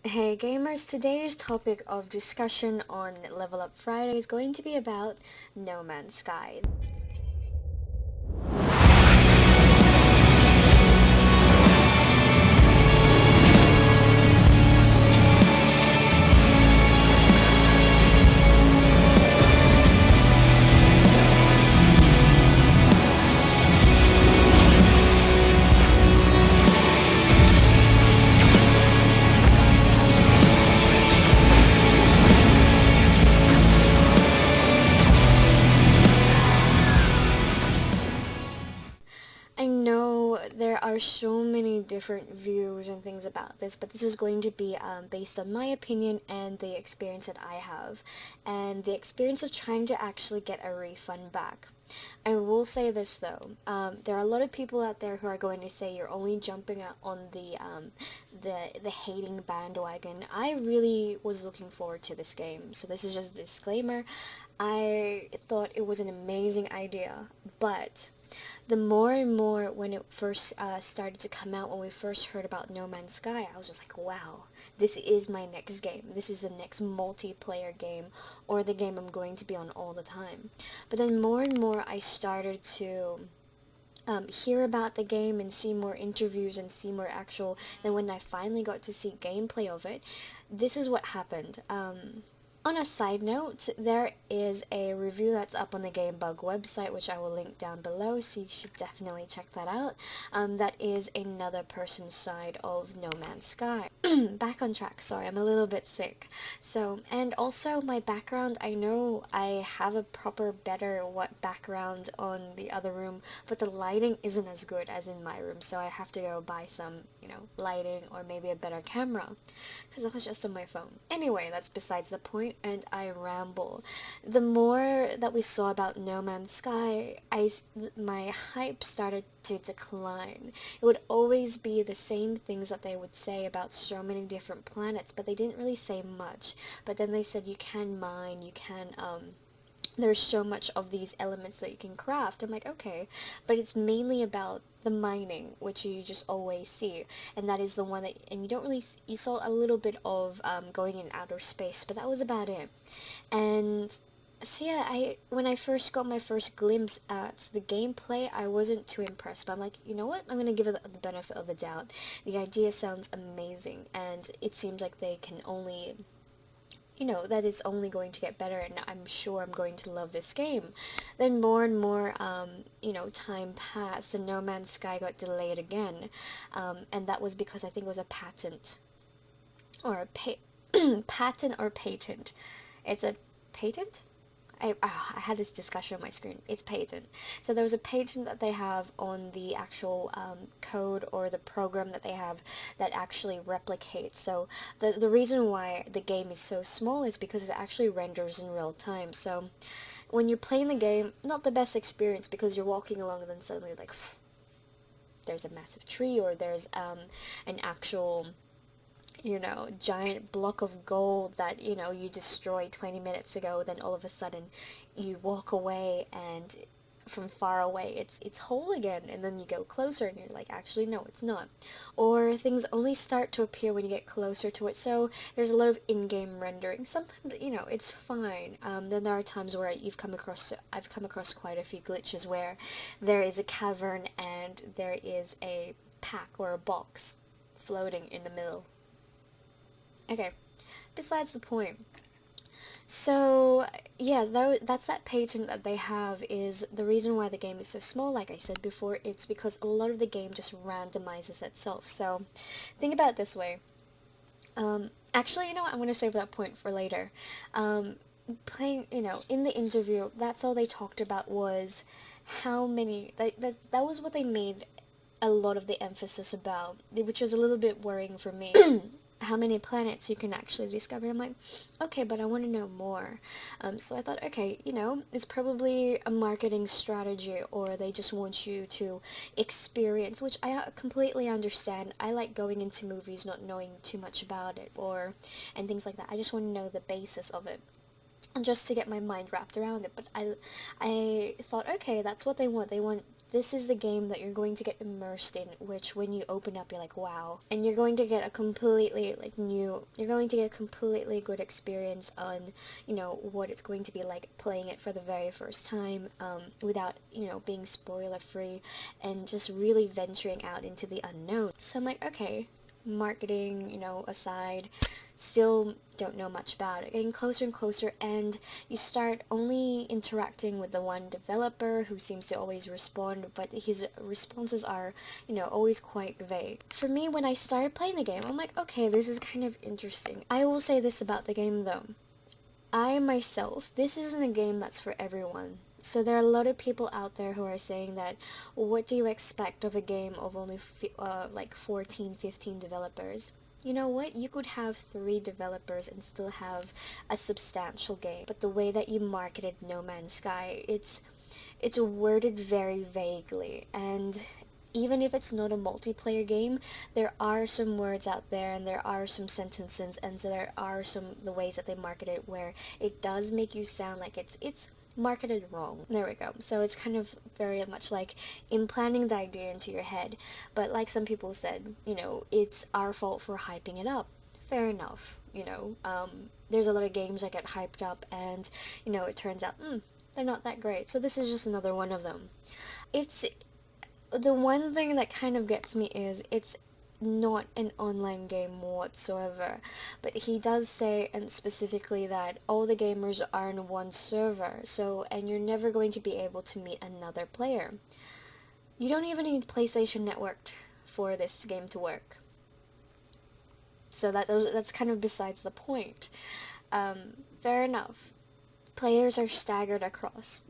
Hey gamers, today's topic of discussion on Level Up Friday is going to be about No Man's Sky. I know there are so many different views and things about this, but this is going to be based on my opinion and the experience that I have, and the experience of trying to actually get a refund back. I will say this though, there are a lot of people out there who are going to say you're only jumping out on the hating bandwagon. I really was looking forward to this game, so this is just a disclaimer. I thought it was an amazing idea, but the more and more when it first started to come out, when we first heard about No Man's Sky, I was just like, wow, this is my next game. This is the next multiplayer game, or the game I'm going to be on all the time. But then more and more I started to hear about the game and see more interviews and see more actual. Then when I finally got to see gameplay of it, this is what happened. On a side note, there is a review that's up on the Gamebug website, which I will link down below, so you should definitely check that out. That is another person's side of No Man's Sky. Back on track, sorry, I'm a little bit sick. So, and also my background, I know I have a proper better what background on the other room, but the lighting isn't as good as in my room, so I have to go buy some, lighting or maybe a better camera, because that was just on my phone. Anyway, that's besides the point, and I ramble. The more that we saw about No Man's Sky, my hype started to decline. It would always be the same things that they would say about so many different planets, but they didn't really say much. But then they said you can mine, you can, there's so much of these elements that you can craft. I'm like, okay, but it's mainly about the mining, which you just always see, and that is the one that, and you don't really, you saw a little bit of going in outer space, but that was about it. And so yeah, when I first got my first glimpse at the gameplay, I wasn't too impressed, but I'm like, you know what, I'm gonna give it the benefit of the doubt. The idea sounds amazing, and it seems like they can only, that it's only going to get better, and I'm sure I'm going to love this game. Then more and more, time passed, and No Man's Sky got delayed again, and that was because I think it was a patent, or patent or patent. It's a patent? I had this discussion on my screen. It's patent. So there was a patent that they have on the actual code or the program that they have that actually replicates. So the reason why the game is so small is because it actually renders in real time. So when you're playing the game, not the best experience because you're walking along and then suddenly like there's a massive tree, or there's an actual giant block of gold that, you destroyed 20 minutes ago, then all of a sudden you walk away and from far away it's whole again, and then you go closer and you're like, actually no, it's not. Or things only start to appear when you get closer to it, so there's a lot of in-game rendering. Sometimes, it's fine. Then there are times where I've come across quite a few glitches where there is a cavern and there is a pack or a box floating in the middle. Okay, besides the point. So, yeah, that's that patent that they have. Is the reason why the game is so small, like I said before, it's because a lot of the game just randomizes itself. So, think about it this way. Actually, I'm going to save that point for later. Playing, in the interview, that's all they talked about was how many, that was what they made a lot of the emphasis about, which was a little bit worrying for me. How many planets you can actually discover. I'm like, okay, but I want to know more. So I thought, okay, it's probably a marketing strategy, or they just want you to experience, which I completely understand. I like going into movies not knowing too much about it, and things like that. I just want to know the basis of it, and just to get my mind wrapped around it. But I thought, okay, that's what they want. this is the game that you're going to get immersed in, which when you open up, you're like, wow. And you're going to get a completely, you're going to get a completely good experience on, what it's going to be like playing it for the very first time, without, being spoiler free, and just really venturing out into the unknown. So I'm like, okay, marketing, aside, still don't know much about it. Getting closer and closer, and you start only interacting with the one developer who seems to always respond, but his responses are, always quite vague. For me, when I started playing the game, I'm like, okay, this is kind of interesting. I will say this about the game though. I myself, this isn't a game that's for everyone. So there are a lot of people out there who are saying that, what do you expect of a game of only 14, 15 developers? You know what? You could have 3 developers and still have a substantial game. But the way that you marketed No Man's Sky, it's worded very vaguely, and even if it's not a multiplayer game, there are some words out there, and there are some sentences, and so there are the ways that they market it where it does make you sound like it's marketed wrong. There we go. So it's kind of very much like implanting the idea into your head. But like some people said, it's our fault for hyping it up. Fair enough. There's a lot of games that get hyped up, and it turns out they're not that great. So this is just another one of them. It's the one thing that kind of gets me is it's not an online game whatsoever, but he does say, and specifically, that all the gamers are in one server, and you're never going to be able to meet another player. You don't even need PlayStation Network for this game to work. So that's kind of besides the point. Fair enough. Players are staggered across.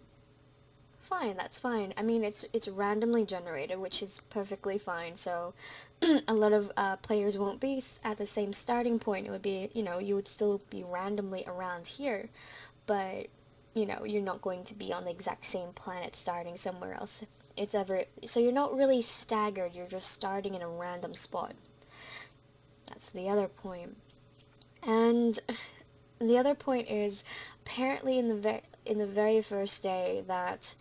Fine, that's fine. I mean, it's randomly generated, which is perfectly fine. So a lot of players won't be at the same starting point. It would be, you would still be randomly around here, but you're not going to be on the exact same planet starting somewhere else. So you're not really staggered. You're just starting in a random spot. That's the other point. And the other point is, apparently in the very first day that,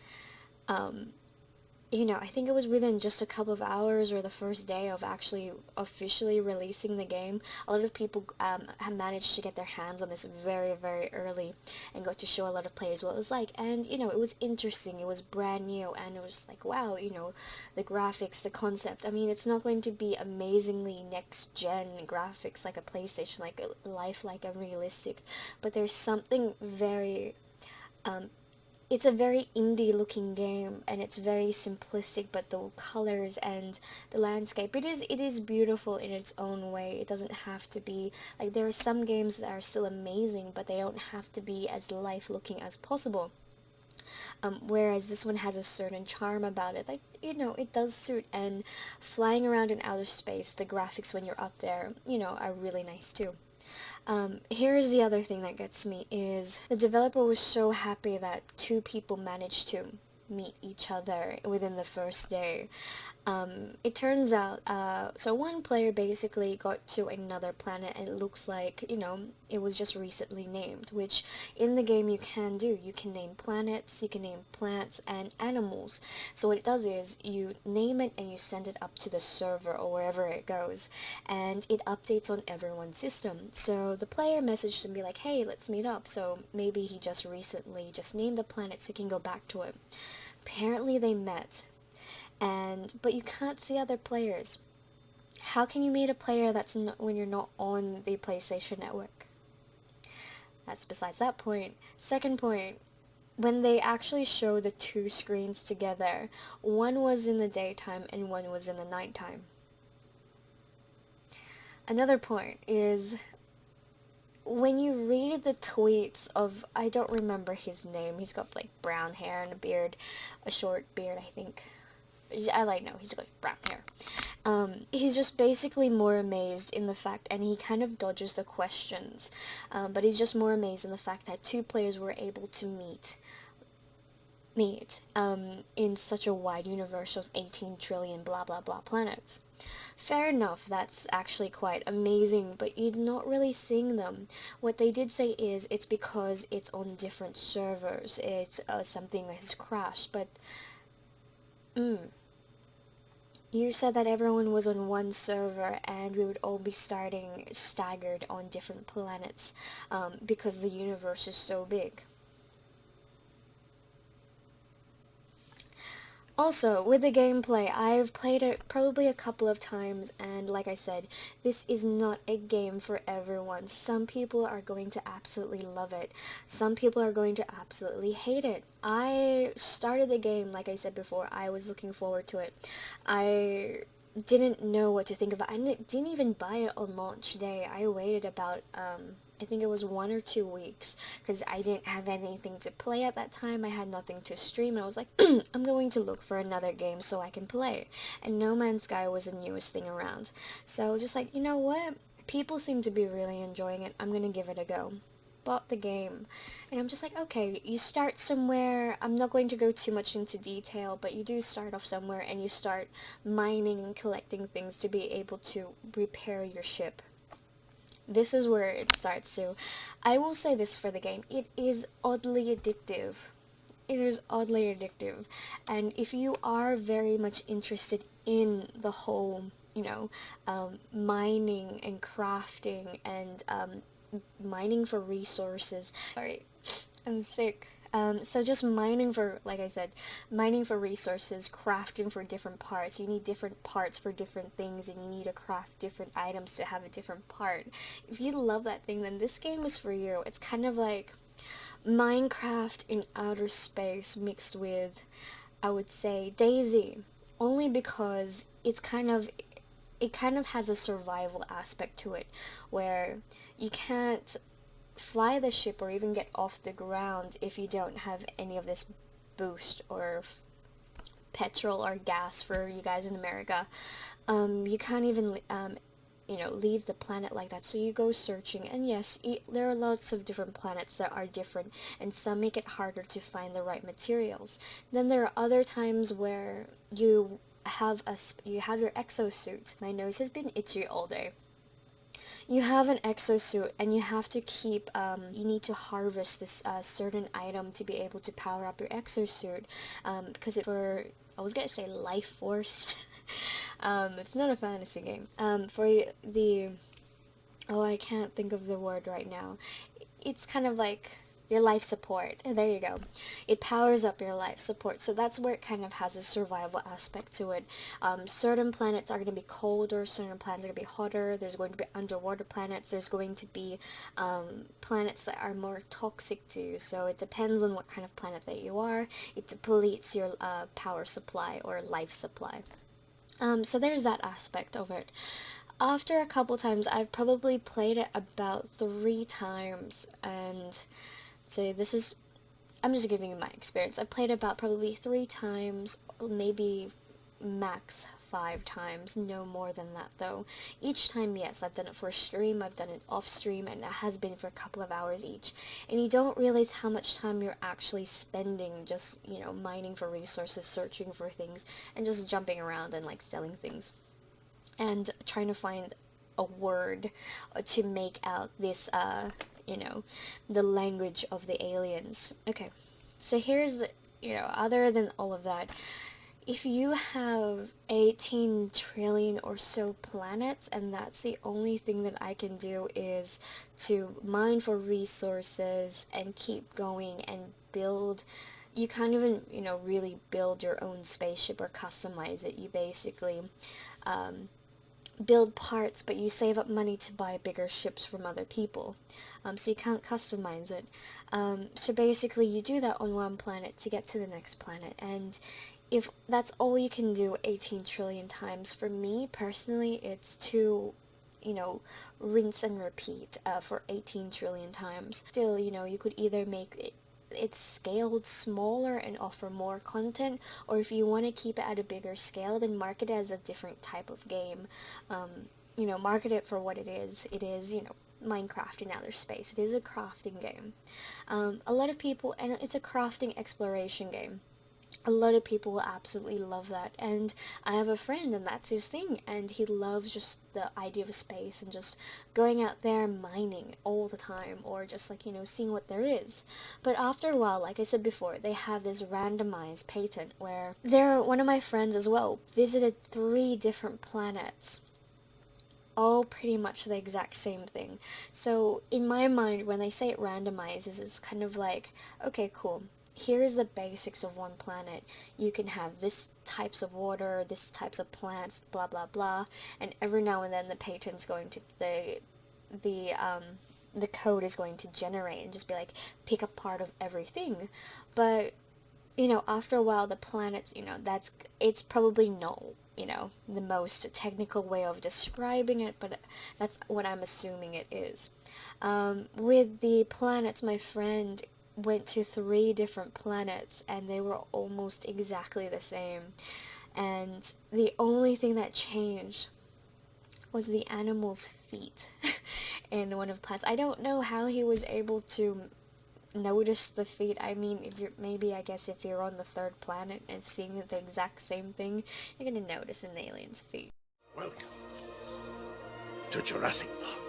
I think it was within just a couple of hours or the first day of actually officially releasing the game, a lot of people have managed to get their hands on this very, very early and got to show a lot of players what it was like. And, it was interesting, it was brand new, and it was like, wow, the graphics, the concept. I mean, it's not going to be amazingly next-gen graphics like a PlayStation, like lifelike and realistic, but there's something very, it's a very indie looking game, and it's very simplistic, but the colors and the landscape, it is beautiful in its own way. It doesn't have to be, like, there are some games that are still amazing, but they don't have to be as life looking as possible. Whereas this one has a certain charm about it, like, it does suit, and flying around in outer space, the graphics when you're up there, are really nice too. Here's the other thing that gets me is the developer was so happy that 2 people managed to meet each other within the first day. It turns out, so one player basically got to another planet, and it looks like, it was just recently named, which in the game you can do. You can name planets, you can name plants, and animals. So what it does is, you name it and you send it up to the server or wherever it goes, and it updates on everyone's system. So the player messaged and be like, hey, let's meet up. So maybe he just recently just named the planet so he can go back to it. Apparently they met, but you can't see other players. How can you meet a player that's not, when you're not on the PlayStation Network? That's besides that point. Second point, when they actually show the 2 screens together, one was in the daytime and one was in the nighttime. Another point is, when you read the tweets of, I don't remember his name, he's got like brown hair and a beard, a short beard, I think. No, he's got brown hair. He's just basically more amazed in the fact, and he kind of dodges the questions, but he's just more amazed in the fact that 2 players were able to meet in such a wide universe of 18 trillion blah blah blah planets. Fair enough, that's actually quite amazing, but you're not really seeing them. What they did say is it's because it's on different servers, it's something has crashed, but Mm. You said that everyone was on one server and we would all be starting staggered on different planets because the universe is so big. Also, with the gameplay, I've played it probably a couple of times, and like I said, this is not a game for everyone. Some people are going to absolutely love it. Some people are going to absolutely hate it. I started the game, like I said before, I was looking forward to it. I didn't know what to think about it. I didn't even buy it on launch day. I waited about, I think it was 1 or 2 weeks because I didn't have anything to play at that time. I had nothing to stream, and I was like, I'm going to look for another game so I can play. And No Man's Sky was the newest thing around. So I was just like, you know what? People seem to be really enjoying it. I'm going to give it a go. Bought the game, and I'm just like, okay, you start somewhere. I'm not going to go too much into detail, but you do start off somewhere and you start mining and collecting things to be able to repair your ship. This is where it starts to. I will say this for the game. It is oddly addictive. It is oddly addictive. And if you are very much interested in the whole, mining and crafting and mining for resources. Sorry, I'm sick. So just mining for, like I said, mining for resources, crafting for different parts. You need different parts for different things, and you need to craft different items to have a different part. If you love that thing, then this game is for you. It's kind of like Minecraft in outer space mixed with, I would say, Daisy. Only because it kind of has a survival aspect to it, where you can't fly the ship or even get off the ground if you don't have any of this boost or petrol or gas for you guys in America. You can't even leave the planet like that. So you go searching, and yes, there are lots of different planets that are different, and some make it harder to find the right materials. Then there are other times where you have your exosuit. My nose has been itchy all day. You have an exosuit, and you have to you need to harvest this certain item to be able to power up your exosuit, because I was gonna say life force. It's not a fantasy game. For the, oh, I can't think of the word right now. It's kind of like your life support. There you go. It powers up your life support. So that's where it kind of has a survival aspect to it. Certain planets are going to be colder. Certain planets are going to be hotter. There's going to be underwater planets. There's going to be planets that are more toxic too. So it depends on what kind of planet that you are. It depletes your power supply or life supply. So there's that aspect of it. After a couple times, I've probably played it about 3 times, and so I'm just giving you my experience. I played about probably 3 times, maybe max 5 times, no more than that though. Each time, yes, I've done it for a stream, I've done it off stream, and it has been for a couple of hours each. And you don't realize how much time you're actually spending just, mining for resources, searching for things, and just jumping around and like selling things. And trying to find a word to make out this, the language of the aliens. Okay, so here's the, other than all of that, if you have 18 trillion or so planets, and that's the only thing that I can do is to mine for resources and keep going and build, you can't even, really build your own spaceship or customize it. You basically build parts, but you save up money to buy bigger ships from other people. So you can't customize it. So basically you do that on one planet to get to the next planet, and if that's all you can do 18 trillion times, for me personally, it's too, rinse and repeat for 18 trillion times. Still, you could either make it's scaled smaller and offer more content, or if you want to keep it at a bigger scale, then market it as a different type of game. Market it for what it is. It is, Minecraft in outer space. It is a crafting game. A lot of people, and it's a crafting exploration game. A lot of people will absolutely love that, and I have a friend and that's his thing, and he loves just the idea of space and just going out there mining all the time, or just like, seeing what there is. But after a while, like I said before, they have this randomized patent where one of my friends as well visited 3 different planets, all pretty much the exact same thing. So in my mind, when they say it randomizes, it's kind of like, okay, cool. Here's the basics of one planet. You can have this types of water, this types of plants, blah blah blah, and every now and then the patent's going to the um the code is going to generate and just be like pick a part of everything. But after a while, the planets, it's probably no, the most technical way of describing it, but that's what I'm assuming it is. With the planets, my friend went to 3 different planets, and they were almost exactly the same. And the only thing that changed was the animal's feet in one of the planets. I don't know how he was able to notice the feet. I mean, if you're maybe I guess if you're on the 3rd planet and seeing the exact same thing, you're gonna notice an alien's feet. Welcome to Jurassic Park.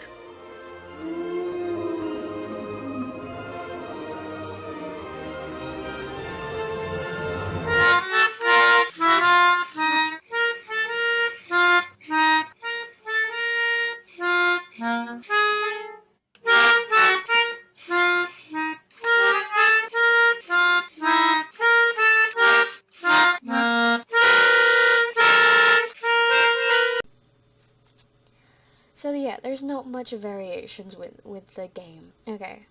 So yeah, there's not much variations with the game. Okay.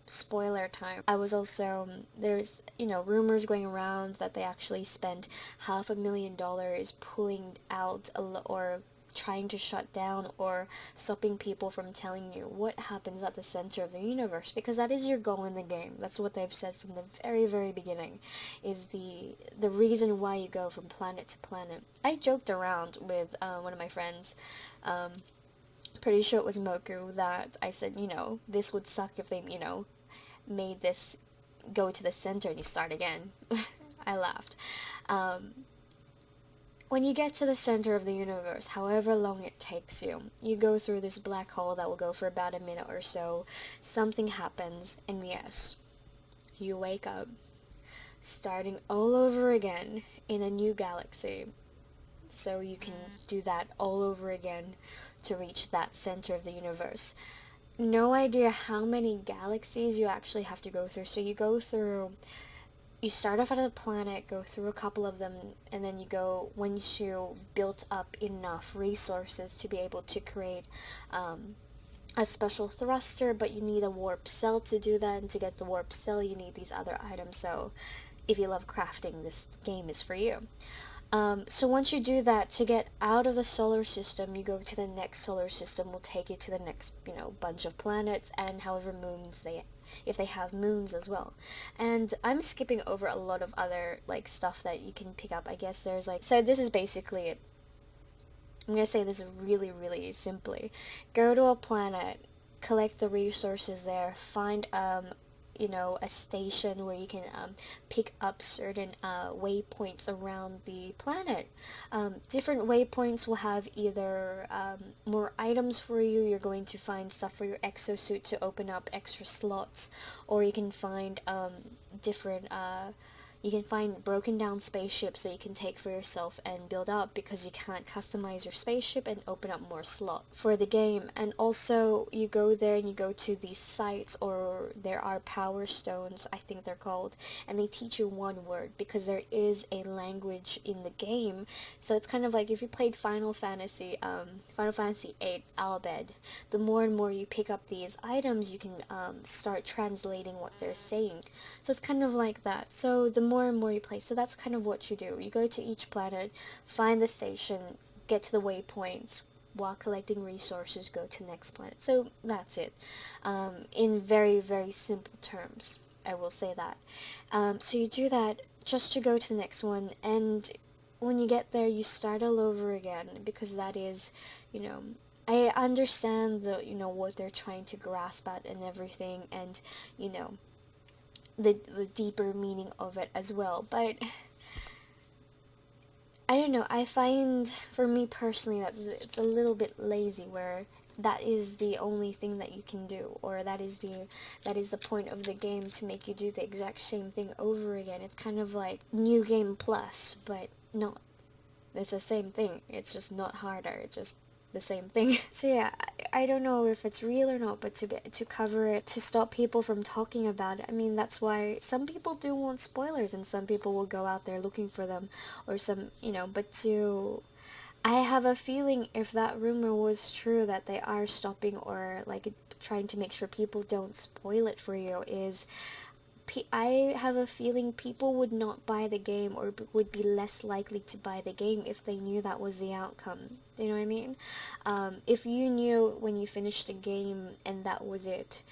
Spoiler time. I was also, there's, rumors going around that they actually spent $500,000 pulling out or trying to shut down or stopping people from telling you what happens at the center of the universe, because that is your goal in the game. That's what they've said from the very, very beginning, is the reason why you go from planet to planet. I joked around with one of my friends, pretty sure it was Moku, that I said, this would suck if they, made this go to the center and you start again. I laughed. When you get to the center of the universe, however long it takes you, you go through this black hole that will go for about a minute or so. Something happens, and yes, you wake up, starting all over again in a new galaxy. So you can do that all over again to reach that center of the universe. No idea how many galaxies you actually have to go through. So you start off at a planet, go through a couple of them, and then once you built up enough resources to be able to create a special thruster, but you need a warp cell to do that, and to get the warp cell you need these other items. So if you love crafting, this game is for you. So once you do that, to get out of the solar system, you go to the next solar system, will take you to the next, bunch of planets, and however moons if they have moons as well. And I'm skipping over a lot of other, stuff that you can pick up. I guess there's, so this is basically it. I'm gonna say this really, really simply. Go to a planet, collect the resources there, find, a station where you can pick up certain waypoints around the planet. Different waypoints will have either more items for you, you're going to find stuff for your exosuit to open up extra slots, or you can find different you can find broken down spaceships that you can take for yourself and build up, because you can't customize your spaceship and open up more slots for the game. And also you go there and you go to these sites, or there are power stones, I think they're called, and they teach you one word, because there is a language in the game. So it's kind of like if you played Final Fantasy 8 Albed, the more and more you pick up these items, you can start translating what they're saying. So it's kind of like that. So the more and more you play, so that's kind of what you do. You go to each planet, find the station, get to the waypoints, while collecting resources, go to the next planet. So that's it. In very, very simple terms, I will say that. So you do that just to go to the next one, and when you get there, you start all over again, because that is, I understand what they're trying to grasp at and everything, and, the deeper meaning of it as well. But I don't know, I find, for me personally, it's a little bit lazy where that is the only thing that you can do, or that is the point of the game, to make you do the exact same thing over again. It's kind of like New Game Plus, but not. It's the same thing. It's just not harder. It's just the same thing. So yeah, I don't know if it's real or not, but to cover it, to stop people from talking about it, I mean, that's why some people do want spoilers, and some people will go out there looking for them, or some, but I have a feeling if that rumor was true, that they are stopping, or like trying to make sure people don't spoil it for you, I have a feeling people would not buy the game, or would be less likely to buy the game if they knew that was the outcome. You know what I mean? If you knew when you finished the game and that was it,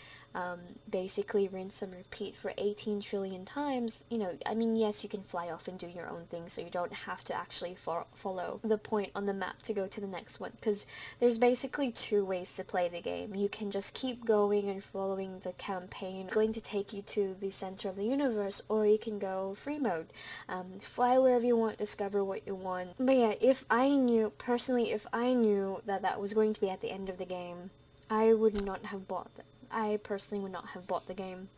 basically rinse and repeat for 18 trillion times, I mean, yes, you can fly off and do your own thing, so you don't have to actually follow the point on the map to go to the next one, because there's basically two ways to play the game. You can just keep going and following the campaign. It's going to take you to the center of the universe, or you can go free mode. Fly wherever you want, discover what you want. But yeah, if I knew that that was going to be at the end of the game, I would not have bought it. I personally would not have bought the game.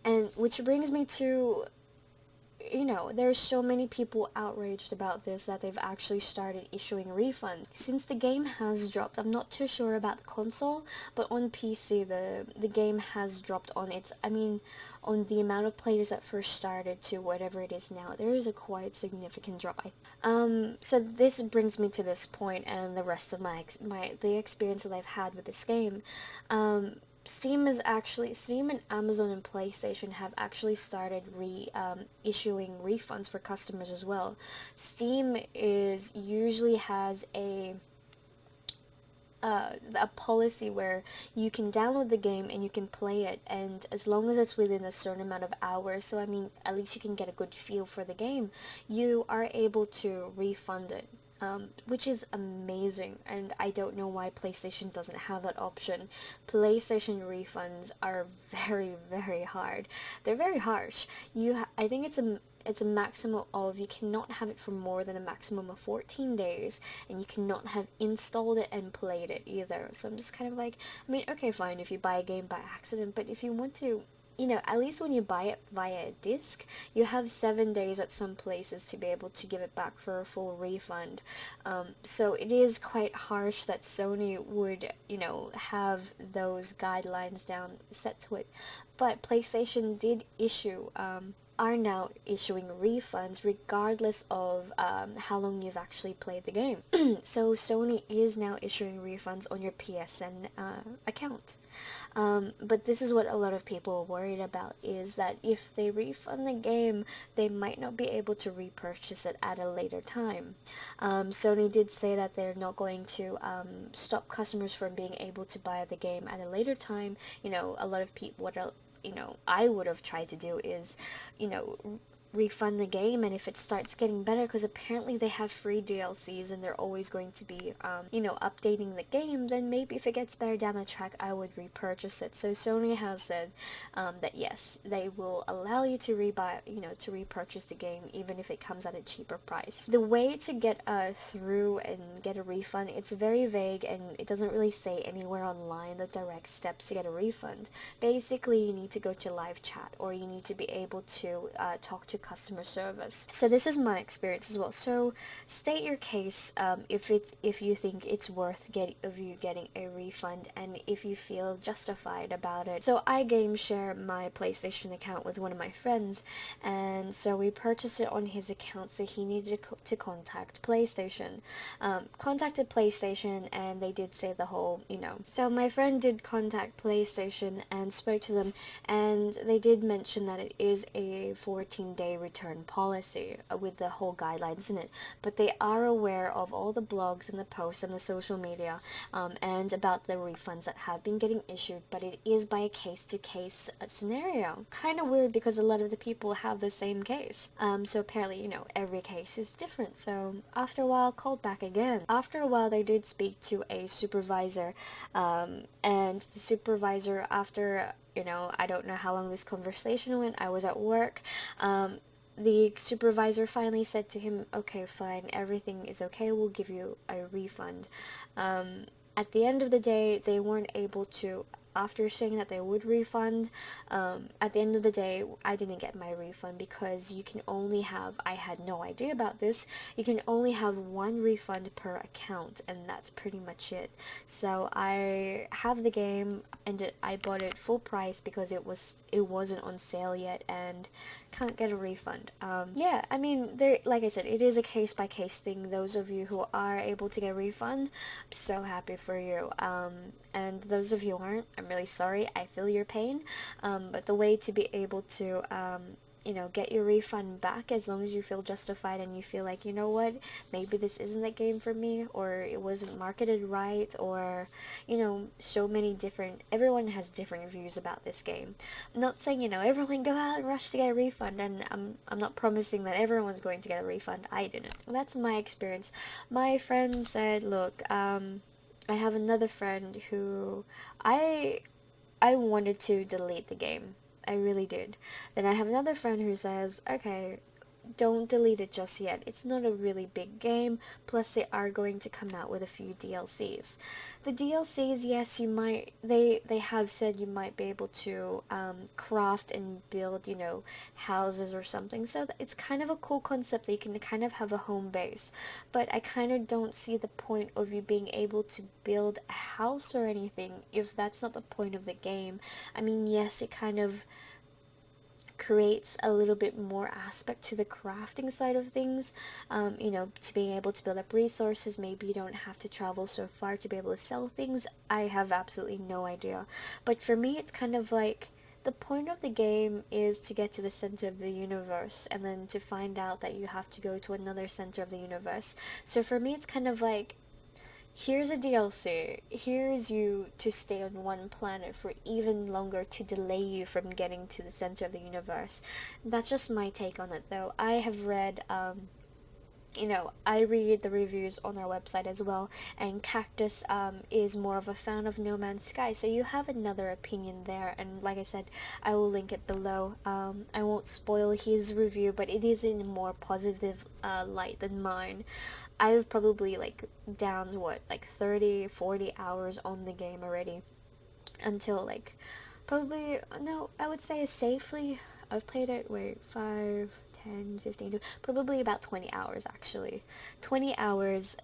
And which brings me to, there's so many people outraged about this that they've actually started issuing a refund. Since the game has dropped, I'm not too sure about the console, but on PC the game has dropped on on the amount of players that first started to whatever it is now. There is a quite significant drop. So this brings me to this point and the rest of the experience that I've had with this game. Steam and Amazon and PlayStation have actually started issuing refunds for customers as well. Steam usually has a policy where you can download the game and you can play it, and as long as it's within a certain amount of hours, so I mean, at least you can get a good feel for the game, you are able to refund it. Which is amazing, and I don't know why PlayStation doesn't have that option. PlayStation refunds are very, very hard. They're very harsh. I think it's a maximum of, you cannot have it for more than a maximum of 14 days, and you cannot have installed it and played it either. So I'm just kind of like, I mean, okay, fine if you buy a game by accident, but if you want to, at least when you buy it via a disc, you have 7 days at some places to be able to give it back for a full refund. So it is quite harsh that Sony would, have those guidelines down set to it. But PlayStation are now issuing refunds regardless of how long you've actually played the game. So Sony is now issuing refunds on your PSN account. But this is what a lot of people are worried about, is that if they refund the game, they might not be able to repurchase it at a later time. Sony did say that they're not going to stop customers from being able to buy the game at a later time. A lot of people, I would have tried to do is, refund the game, and if it starts getting better, because apparently they have free DLCs and they're always going to be, updating the game, then maybe if it gets better down the track, I would repurchase it. So Sony has said that yes, they will allow you to to repurchase the game even if it comes at a cheaper price. The way to get through and get a refund, it's very vague, and it doesn't really say anywhere online the direct steps to get a refund. Basically, you need to go to live chat, or you need to be able to talk to customer service. So this is my experience as well. So state your case if you think it's worth you getting a refund, and if you feel justified about it. So I game share my PlayStation account with one of my friends, and so we purchased it on his account, so he needed to contact PlayStation. Contacted PlayStation, and they did say the whole, So my friend did contact PlayStation and spoke to them, and they did mention that it is a 14-day return policy with the whole guidelines in it, but they are aware of all the blogs and the posts and the social media and about the refunds that have been getting issued, but it is by a case-to-case scenario. Kind of weird, because a lot of the people have the same case. So apparently, every case is different. So after a while, called back again. After a while, they did speak to a supervisor, and the supervisor, after You know, I don't know how long this conversation went. I was at work. The supervisor finally said to him, okay, fine, everything is okay, we'll give you a refund. Um, at the end of the day, they weren't able to, after saying that they would refund, at the end of the day, I didn't get my refund because you can only have, I had no idea about this, you can only have one refund per account, and that's pretty much it. So I have the game, and I bought it full price because it wasn't on sale yet, and can't get a refund. Yeah, I mean, there, like I said, it is a case by case thing. Those of you who are able to get a refund, I'm so happy for you. And those of you who aren't, I'm really sorry. I feel your pain. But the way to be able to, you know, get your refund back as long as you feel justified and you feel like, you know what, maybe this isn't the game for me, or it wasn't marketed right, or, you know, so many different, everyone has different views about this game. I'm not saying, you know, everyone go out and rush to get a refund, and I'm not promising that everyone's going to get a refund. I didn't. That's my experience. My friend said, look, I have another friend who I wanted to delete the game. I really did. Then I have another friend who says, okay, don't delete it just yet. It's not a really big game, plus they are going to come out with a few DLCs. The DLCs, yes, you might, they have said you might be able to craft and build, you know, houses or something, so it's kind of a cool concept that you can kind of have a home base, but I kind of don't see the point of you being able to build a house or anything if that's not the point of the game. I mean, yes, it kind of creates a little bit more aspect to the crafting side of things, you know, to being able to build up resources. Maybe you don't have to travel so far to be able to sell things. I have absolutely no idea, but for me it's kind of like the point of the game is to get to the center of the universe and then to find out that you have to go to another center of the universe. So for me it's kind of like, here's a DLC. Here's you to stay on one planet for even longer to delay you from getting to the center of the universe. That's just my take on it, though. I have read, you know, I read the reviews on our website as well, and Cactus is more of a fan of No Man's Sky, so you have another opinion there, and like I said, I will link it below. I won't spoil his review, but it is in a more positive light than mine. I've probably like downed what, like 30-40 hours on the game already, until like probably, no, I would say safely I've played it, wait, 5, 10, 15, probably about 20 hours actually. 20 hours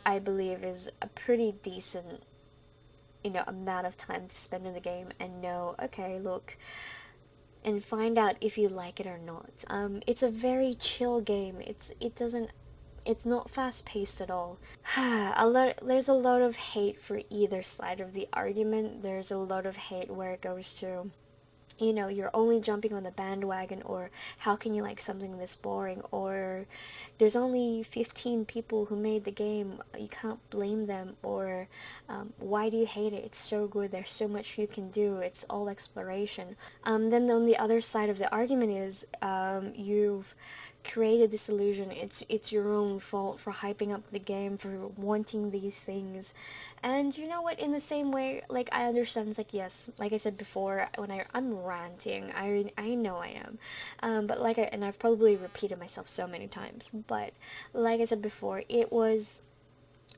I believe is a pretty decent, you know, amount of time to spend in the game and know, okay, look, and find out if you like it or not. It's a very chill game. It's not fast paced at all. There's a lot of hate for either side of the argument. There's a lot of hate where it goes to, you know, you're only jumping on the bandwagon, or how can you like something this boring, or there's only 15 people who made the game, you can't blame them, or why do you hate it, it's so good, there's so much you can do, it's all exploration. Then on the other side of the argument is, you've created this illusion, it's your own fault for hyping up the game, for wanting these things. And you know what, in the same way, like, I understand, it's like, yes, like I said before, when I'm ranting, I know I am, but like and I've probably repeated myself so many times, but like I said before, it was,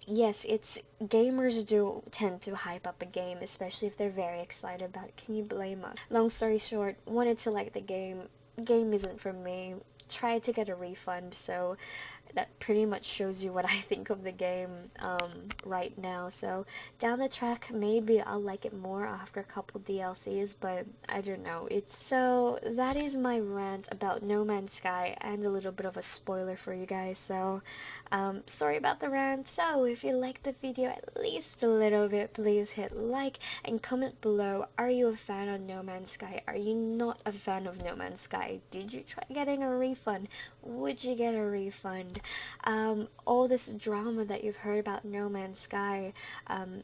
yes, it's, gamers do tend to hype up a game, especially if they're very excited about it. Can you blame us? Long story short, wanted to like the game isn't for me, tried to get a refund, so that pretty much shows you what I think of the game right now. So down the track, maybe I'll like it more after a couple DLCs, but I don't know. So that is my rant about No Man's Sky, and a little bit of a spoiler for you guys. So sorry about the rant. So if you liked the video at least a little bit, please hit like and comment below. Are you a fan of No Man's Sky? Are you not a fan of No Man's Sky? Did you try getting a refund? Would you get a refund? All this drama that you've heard about No Man's Sky,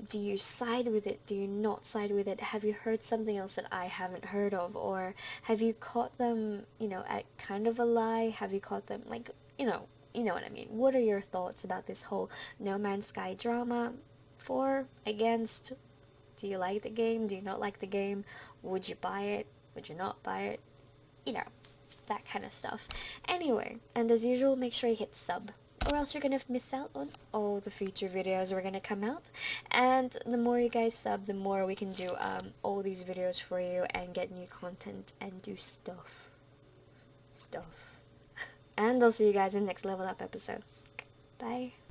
do you side with it? Do you not side with it? Have you heard something else that I haven't heard of? Or have you caught them, you know, at kind of a lie? Have you caught them, like, you know what I mean? What are your thoughts about this whole No Man's Sky drama? For, against, Do you like the game? Do you not like the game? Would you buy it? Would you not buy it? You know, that kind of stuff. Anyway, and as usual, make sure you hit sub, or else you're gonna miss out on all the future videos we're gonna come out. And the more you guys sub, the more we can do all these videos for you and get new content and do stuff. And I'll see you guys in the next Level Up episode. Bye.